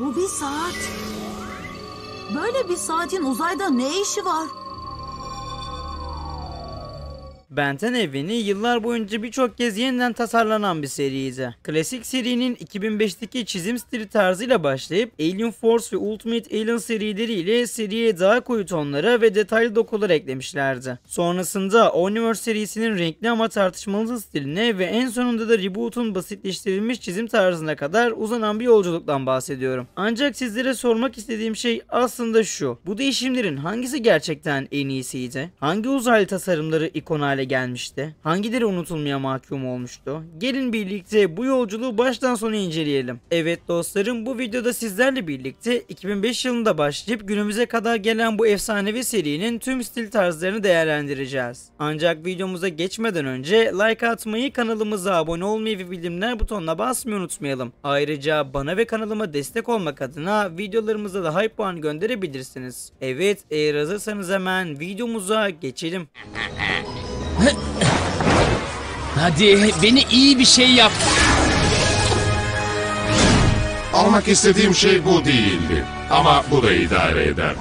Bu bir saat. Böyle bir saatin uzayda ne işi var? Ben 10 evreni yıllar boyunca birçok kez yeniden tasarlanan bir seriydi. Klasik serinin 2005'teki çizim stili tarzıyla başlayıp Alien Force ve Ultimate Alien serileriyle seriye daha koyu tonlara ve detaylı dokular eklemişlerdi. Sonrasında Omniverse serisinin renkli ama tartışmalı stiline ve en sonunda da Reboot'un basitleştirilmiş çizim tarzına kadar uzanan bir yolculuktan bahsediyorum. Ancak sizlere sormak istediğim şey aslında şu: bu değişimlerin hangisi gerçekten en iyisiydi? Hangi uzaylı tasarımları ikon hale gelmişti? Hangileri unutulmaya mahkum olmuştu? Gelin birlikte bu yolculuğu baştan sona inceleyelim. Evet dostlarım, bu videoda sizlerle birlikte 2005 yılında başlayıp günümüze kadar gelen bu efsanevi serinin tüm stil tarzlarını değerlendireceğiz. Ancak videomuza geçmeden önce like atmayı, kanalımıza abone olmayı ve bildirimler butonuna basmayı unutmayalım. Ayrıca bana ve kanalıma destek olmak adına videolarımıza da hype puan gönderebilirsiniz. Evet, eğer hazırsanız hemen videomuza geçelim. Hadi beni iyi bir şey yap. Almak istediğim şey bu değildi. Ama bu da idare eder.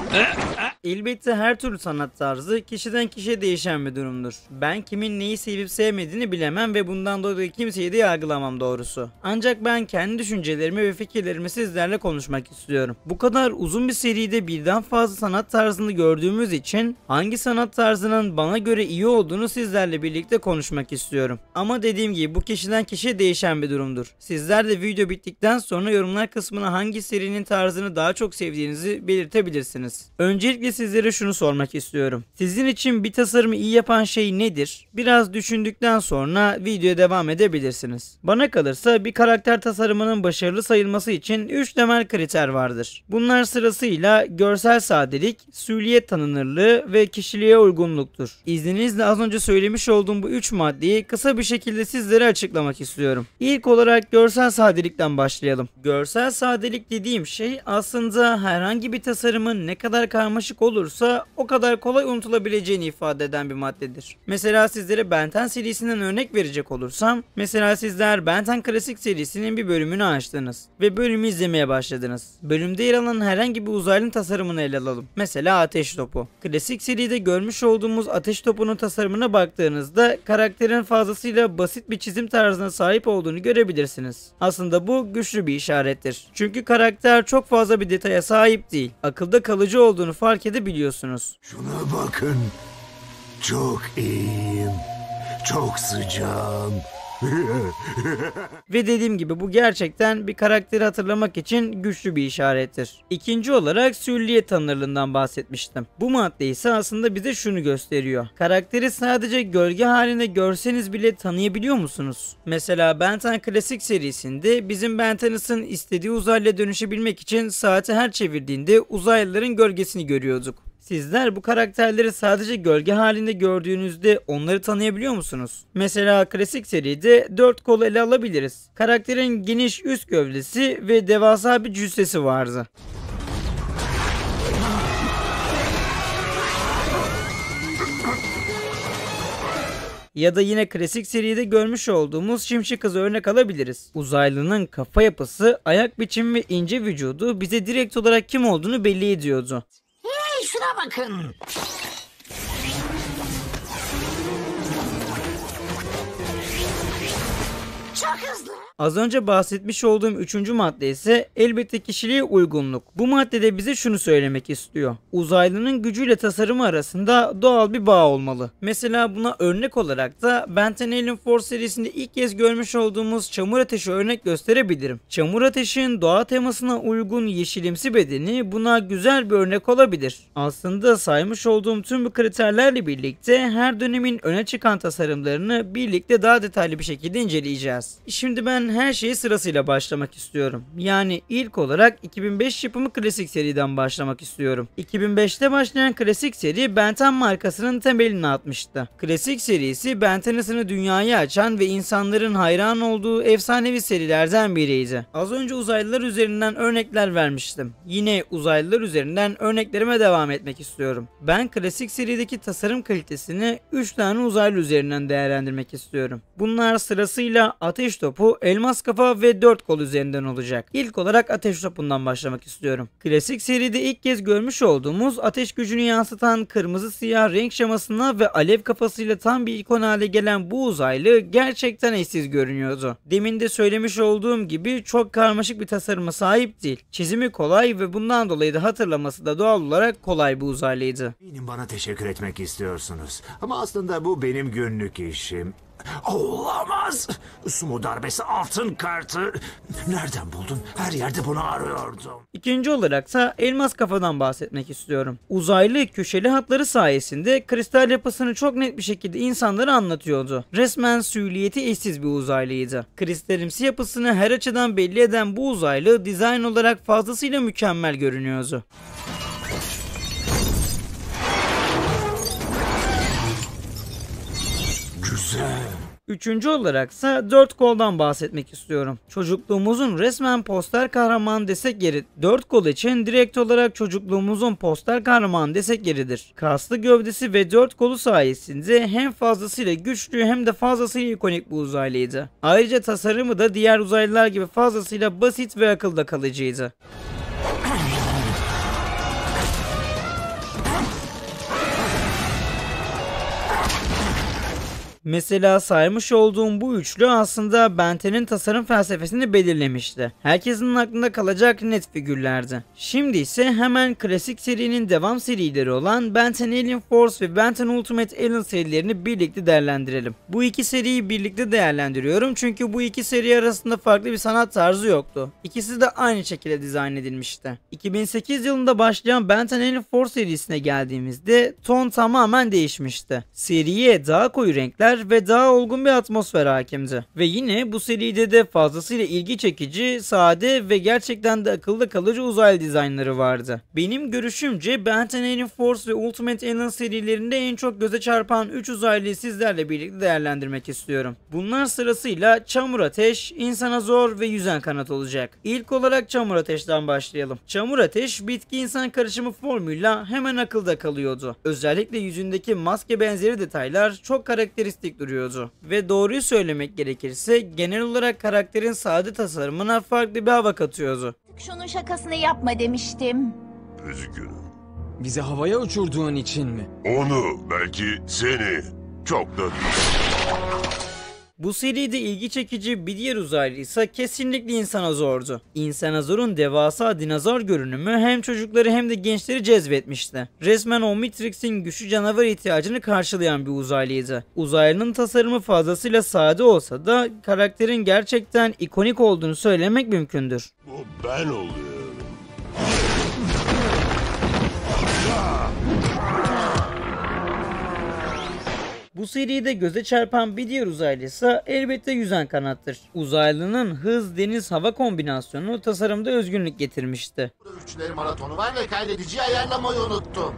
Elbette her türlü sanat tarzı kişiden kişiye değişen bir durumdur. Ben kimin neyi sevip sevmediğini bilemem ve bundan dolayı kimseyi de yargılamam doğrusu. Ancak ben kendi düşüncelerimi ve fikirlerimi sizlerle konuşmak istiyorum. Bu kadar uzun bir seride birden fazla sanat tarzını gördüğümüz için hangi sanat tarzının bana göre iyi olduğunu sizlerle birlikte konuşmak istiyorum. Ama dediğim gibi bu kişiden kişiye değişen bir durumdur. Sizler de video bittikten sonra yorumlar kısmına hangi serinin tarzını daha çok sevdiğinizi belirtebilirsiniz. Öncelikle sizlere şunu sormak istiyorum: sizin için bir tasarımı iyi yapan şey nedir? Biraz düşündükten sonra videoya devam edebilirsiniz. Bana kalırsa bir karakter tasarımının başarılı sayılması için 3 temel kriter vardır. Bunlar sırasıyla görsel sadelik, süliyet tanınırlığı ve kişiliğe uygunluktur. İzninizle az önce söylemiş olduğum bu 3 maddeyi kısa bir şekilde sizlere açıklamak istiyorum. İlk olarak görsel sadelikten başlayalım. Görsel sadelik dediğim şey aslında herhangi bir tasarımın ne kadar karmaşık olursa o kadar kolay unutulabileceğini ifade eden bir maddedir. Mesela sizlere Ben 10 serisinden örnek verecek olursam, mesela sizler Ben 10 klasik serisinin bir bölümünü açtınız ve bölümü izlemeye başladınız. Bölümde yer alan herhangi bir uzaylının tasarımını ele alalım. Mesela ateş topu. Klasik seride görmüş olduğumuz ateş topunun tasarımına baktığınızda karakterin fazlasıyla basit bir çizim tarzına sahip olduğunu görebilirsiniz. Aslında bu güçlü bir işarettir. Çünkü karakter çok fazla bir detaya sahip değil. Akılda kalıcı olduğunu fark edebiliyorsunuz. Şuna bakın. Çok iyiyim. Çok sıcağım. Ve dediğim gibi bu gerçekten bir karakteri hatırlamak için güçlü bir işarettir. İkinci olarak süliyet tanınırlığından bahsetmiştim. Bu madde ise aslında bize şunu gösteriyor: karakteri sadece gölge halinde görseniz bile tanıyabiliyor musunuz? Mesela Ben 10 klasik serisinde bizim Ben 10'ın istediği uzaylıya dönüşebilmek için saati her çevirdiğinde uzaylıların gölgesini görüyorduk. Sizler bu karakterleri sadece gölge halinde gördüğünüzde onları tanıyabiliyor musunuz? Mesela klasik seride 4 kolu ele alabiliriz. Karakterin geniş üst gövdesi ve devasa bir cüssesi vardı. Ya da yine klasik seride görmüş olduğumuz Şimşek Kızı örnek alabiliriz. Uzaylının kafa yapısı, ayak biçimi ve ince vücudu bize direkt olarak kim olduğunu belli ediyordu. Hey, şuna bakın. Çok hızlı. Az önce bahsetmiş olduğum 3. madde ise elbette kişiliğe uygunluk. Bu maddede bize şunu söylemek istiyor: uzaylının gücüyle tasarımı arasında doğal bir bağ olmalı. Mesela buna örnek olarak da Ben 10 Alien Force serisinde ilk kez görmüş olduğumuz çamur ateşi örnek gösterebilirim. Çamur ateşin doğa temasına uygun yeşilimsi bedeni buna güzel bir örnek olabilir. Aslında saymış olduğum tüm bu kriterlerle birlikte her dönemin öne çıkan tasarımlarını birlikte daha detaylı bir şekilde inceleyeceğiz. Şimdi ben her şeye sırasıyla başlamak istiyorum. Yani ilk olarak 2005 yapımı klasik seriden başlamak istiyorum. 2005'te başlayan klasik seri Ben 10 markasının temelini atmıştı. Klasik serisi Ben 10'ını dünyaya açan ve insanların hayran olduğu efsanevi serilerden biriydi. Az önce uzaylılar üzerinden örnekler vermiştim. Yine uzaylılar üzerinden örneklerime devam etmek istiyorum. Ben klasik serideki tasarım kalitesini 3 tane uzaylı üzerinden değerlendirmek istiyorum. Bunlar sırasıyla ateş topu, elmas kafa ve 4 kol üzerinden olacak. İlk olarak ateş topundan başlamak istiyorum. Klasik seride ilk kez görmüş olduğumuz ateş gücünü yansıtan kırmızı siyah renk şemasına ve alev kafasıyla tam bir ikon hale gelen bu uzaylı gerçekten eşsiz görünüyordu. Demin de söylemiş olduğum gibi çok karmaşık bir tasarıma sahip değil. Çizimi kolay ve bundan dolayı da hatırlaması da doğal olarak kolay bir uzaylıydı. Benim bana teşekkür etmek istiyorsunuz. Ama aslında bu benim günlük işim. Olamaz. Sumo darbesi altın kartı. Nereden buldun? Her yerde bunu arıyordum. İkinci olarak da elmas kafadan bahsetmek istiyorum. Uzaylı köşeli hatları sayesinde kristal yapısını çok net bir şekilde insanlara anlatıyordu. Resmen süyliyeti eşsiz bir uzaylıydı. Kristalimsi yapısını her açıdan belli eden bu uzaylı dizayn olarak fazlasıyla mükemmel görünüyordu. Güzel. Üçüncü olaraksa 4 koldan bahsetmek istiyorum. Çocukluğumuzun resmen poster kahramanı desek yeri. 4 kol için direkt olarak çocukluğumuzun poster kahramanı desek yeridir. Kaslı gövdesi ve 4 kolu sayesinde hem fazlasıyla güçlü hem de fazlasıyla ikonik bir uzaylıydı. Ayrıca tasarımı da diğer uzaylılar gibi fazlasıyla basit ve akılda kalıcıydı. Mesela saymış olduğum bu üçlü aslında Ben 10'in tasarım felsefesini belirlemişti. Herkesin aklında kalacak net figürlerdi. Şimdi ise hemen klasik serinin devam serileri olan Ben 10 Alien Force ve Ben 10 Ultimate Alien serilerini birlikte değerlendirelim. Bu iki seriyi birlikte değerlendiriyorum çünkü bu iki seri arasında farklı bir sanat tarzı yoktu. İkisi de aynı şekilde dizayn edilmişti. 2008 yılında başlayan Ben 10 Alien Force serisine geldiğimizde ton tamamen değişmişti. Seriye daha koyu renkler ve daha olgun bir atmosfer hakimdi. Ve yine bu seride de fazlasıyla ilgi çekici, sade ve gerçekten de akılda kalıcı uzaylı dizaynları vardı. Benim görüşümce Ben 10 Alien Force ve Ultimate Alien serilerinde en çok göze çarpan 3 uzaylıyı sizlerle birlikte değerlendirmek istiyorum. Bunlar sırasıyla Çamur Ateş, İnsana Zor ve Yüzen Kanat olacak. İlk olarak Çamur Ateş'ten başlayalım. Çamur Ateş bitki insan karışımı formuyla hemen akılda kalıyordu. Özellikle yüzündeki maske benzeri detaylar çok karakteristik duruyordu. Ve doğruyu söylemek gerekirse genel olarak karakterin sade tasarımına farklı bir hava katıyordu. Şunun şakasını yapma demiştim. Üzgünüm. Bizi havaya uçurduğun için mi? Onu, belki seni. Çok da Bu seride ilgi çekici bir diğer uzaylı ise kesinlikle İnsanazor'du. İnsanazor'un devasa dinozor görünümü hem çocukları hem de gençleri cezbetmişti. Resmen Omnitrix'in güçlü canavar ihtiyacını karşılayan bir uzaylıydı. Uzaylının tasarımı fazlasıyla sade olsa da karakterin gerçekten ikonik olduğunu söylemek mümkündür. bu ben oluyorum. Bu seride göze çarpan bir diğer uzaylı ise elbette Yüzen Kanat'tır. Uzaylının hız, deniz, hava kombinasyonu tasarımda özgünlük getirmişti. Burada üçleri maratonu var ve kaydediciyi ayarlamayı unuttum.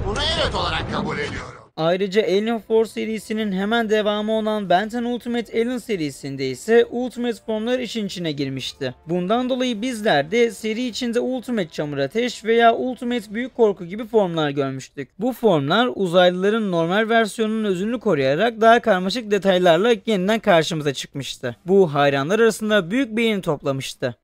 Bunu evet olarak kabul ediyorum. Ayrıca Alien Force serisinin hemen devamı olan Ben 10 Ultimate Alien serisinde ise Ultimate formlar işin içine girmişti. Bundan dolayı bizler de seri içinde Ultimate Çamur Ateş veya Ultimate Büyük Korku gibi formlar görmüştük. Bu formlar uzaylıların normal versiyonunun özünü koruyarak daha karmaşık detaylarla yeniden karşımıza çıkmıştı. Bu hayranlar arasında büyük beğeni toplamıştı.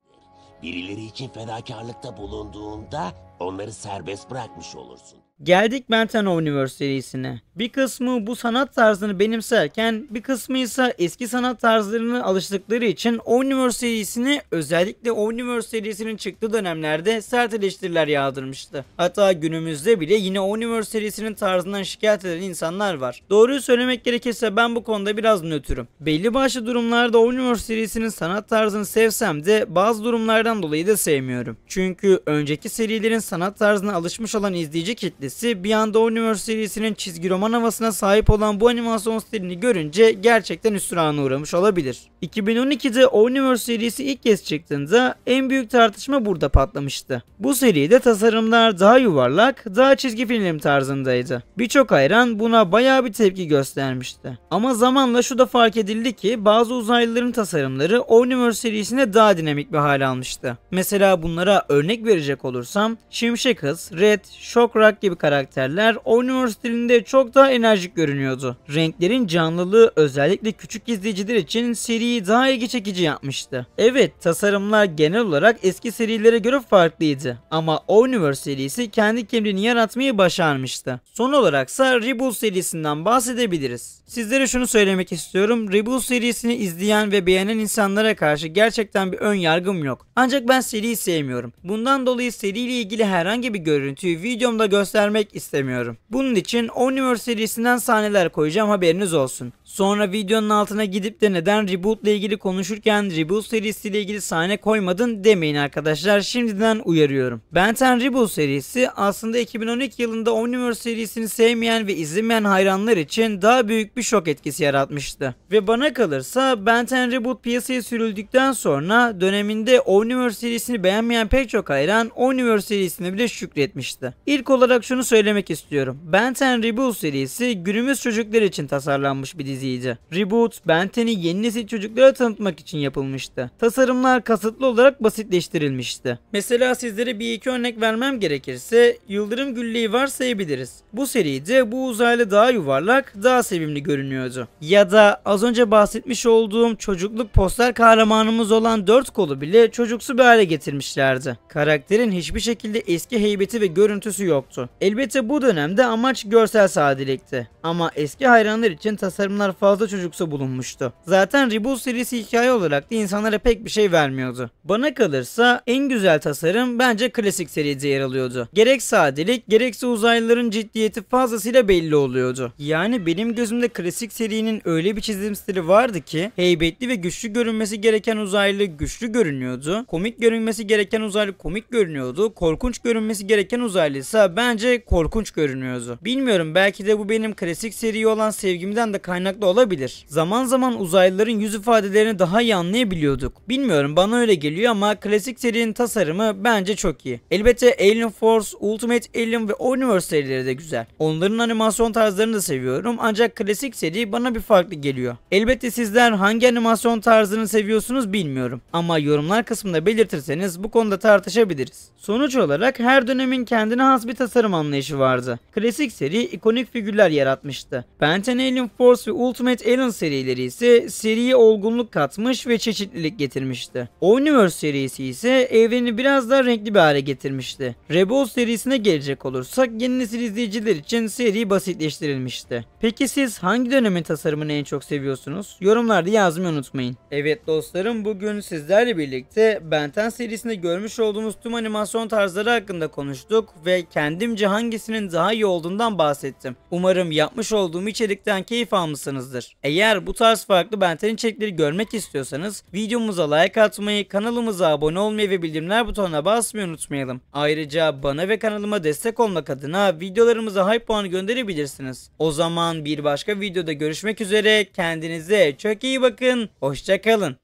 Birileri için fedakarlıkta bulunduğunda onları serbest bırakmış olursun. Geldik Ben 10 Omniverse serisine. Bir kısmı bu sanat tarzını benimserken bir kısmı ise eski sanat tarzlarına alıştıkları için Omniverse serisini, özellikle Omniverse serisinin çıktığı dönemlerde sert eleştiriler yağdırmıştı. Hatta günümüzde bile yine Omniverse serisinin tarzından şikayet eden insanlar var. Doğruyu söylemek gerekirse ben bu konuda biraz nötrüm. Belli başlı durumlarda Omniverse serisinin sanat tarzını sevsem de bazı durumlardan dolayı da sevmiyorum. Çünkü önceki serilerin sanat tarzına alışmış olan izleyici kitlesi bir anda Omniverse serisinin çizgi roman havasına sahip olan bu animasyon stilini görünce gerçekten hüsrana uğramış olabilir. 2012'de Omniverse serisi ilk kez çıktığında en büyük tartışma burada patlamıştı. Bu seride tasarımlar daha yuvarlak, daha çizgi film tarzındaydı. Birçok hayran buna bayağı bir tepki göstermişti. Ama zamanla şu da fark edildi ki bazı uzaylıların tasarımları Omniverse serisine daha dinamik bir hale almıştı. Mesela bunlara örnek verecek olursam Şimşek Hız, Red, Shock Rock gibi karakterler Omniverse stilinde çok daha enerjik görünüyordu. Renklerin canlılığı özellikle küçük izleyiciler için seriyi daha ilgi çekici yapmıştı. Evet, tasarımlar genel olarak eski serilere göre farklıydı ama Omniverse serisi kendi kimliğini yaratmayı başarmıştı. Son olaraksa Reboot serisinden bahsedebiliriz. Sizlere şunu söylemek istiyorum. Reboot serisini izleyen ve beğenen insanlara karşı gerçekten bir ön yargım yok. Ancak ben seriyi sevmiyorum. Bundan dolayı seriyle ilgili herhangi bir görüntüyü videomda göstermek istemiyorum. Bunun için Omniverse serisinden sahneler koyacağım, haberiniz olsun. Sonra videonun altına gidip de neden Reboot ile ilgili konuşurken Reboot serisiyle ilgili sahne koymadın demeyin arkadaşlar. Şimdiden uyarıyorum. Ben 10 Reboot serisi aslında 2012 yılında Omniverse serisini sevmeyen ve izlemeyen hayranlar için daha büyük bir şok etkisi yaratmıştı. Ve bana kalırsa Ben 10 Reboot piyasaya sürüldükten sonra döneminde Omniverse serisini beğenmeyen pek çok hayran Omniverse serisine bile şükretmişti. İlk olarak şunu söylemek istiyorum. Ben 10 Reboot serisi günümüz çocuklar için tasarlanmış bir diziydi. Reboot, Ben 10'i yeni nesil çocuklara tanıtmak için yapılmıştı. Tasarımlar kasıtlı olarak basitleştirilmişti. Mesela sizlere bir iki örnek vermem gerekirse Yıldırım Gülle'yi varsayabiliriz. Bu seride bu uzaylı daha yuvarlak, daha sevimli görünüyordu. Ya da az önce bahsetmiş olduğum çocukluk poster kahramanımız olan Dört Kolu bile çocuksu bir hale getirmişlerdi. Karakterin hiçbir şekilde eski heybeti ve görüntüsü yoktu. Elbette bu dönemde amaç görsel sadelikti. Ama eski hayranlar için tasarımlar fazla çocuksu bulunmuştu. Zaten Reboot serisi hikaye olarak da insanlara pek bir şey vermiyordu. Bana kalırsa en güzel tasarım bence klasik seride yer alıyordu. Gerek sadelik gerekse uzaylıların ciddiyeti fazlasıyla belli oluyordu. Yani benim gözümde klasik serinin öyle bir çizim stili vardı ki heybetli ve güçlü görünmesi gereken uzaylı güçlü görünüyordu. Komik görünmesi gereken uzaylı komik görünüyordu. Korkunç görünmesi gereken uzaylı ise bence korkunç görünüyordu. Bilmiyorum, belki de bu benim klasik seriye olan sevgimden de kaynaklı olabilir. Zaman zaman uzaylıların yüz ifadelerini daha iyi anlayabiliyorduk. Bilmiyorum, bana öyle geliyor ama klasik serinin tasarımı bence çok iyi. Elbette Alien Force, Ultimate Alien ve Omniverse serileri de güzel. Onların animasyon tarzlarını da seviyorum ancak klasik seri bana bir farklı geliyor. Elbette sizler hangi animasyon tarzını seviyorsunuz bilmiyorum ama yorumlar kısmında belirtirseniz bu konuda tartışabiliriz. Sonuç olarak her dönemin kendine has bir tasarım anlayışı vardı. Klasik seri ikonik figürler yaratmıştı. Ben 10 Alien Force ve Ultimate Alien serileri ise seriye olgunluk katmış ve çeşitlilik getirmişti. Omniverse serisi ise evreni biraz daha renkli bir hale getirmişti. Reboot serisine gelecek olursak yeni nesil izleyiciler için seri basitleştirilmişti. Peki siz hangi dönemin tasarımını en çok seviyorsunuz? Yorumlarda yazmayı unutmayın. Evet dostlarım, bugün sizlerle birlikte Ben 10 serisinde görmüş olduğumuz tüm animasyon tarzları hakkında konuştuk ve kendimce hangisinin daha iyi olduğundan bahsettim. Umarım yapmış olduğum içerikten keyif almışsınızdır. Eğer bu tarz farklı Ben 10 içerikleri görmek istiyorsanız videomuza like atmayı, kanalımıza abone olmayı ve bildirimler butonuna basmayı unutmayalım. Ayrıca bana ve kanalıma destek olmak adına videolarımıza hype puanı gönderebilirsiniz. O zaman bir başka videoda görüşmek üzere. Kendinize çok iyi bakın. Hoşça kalın.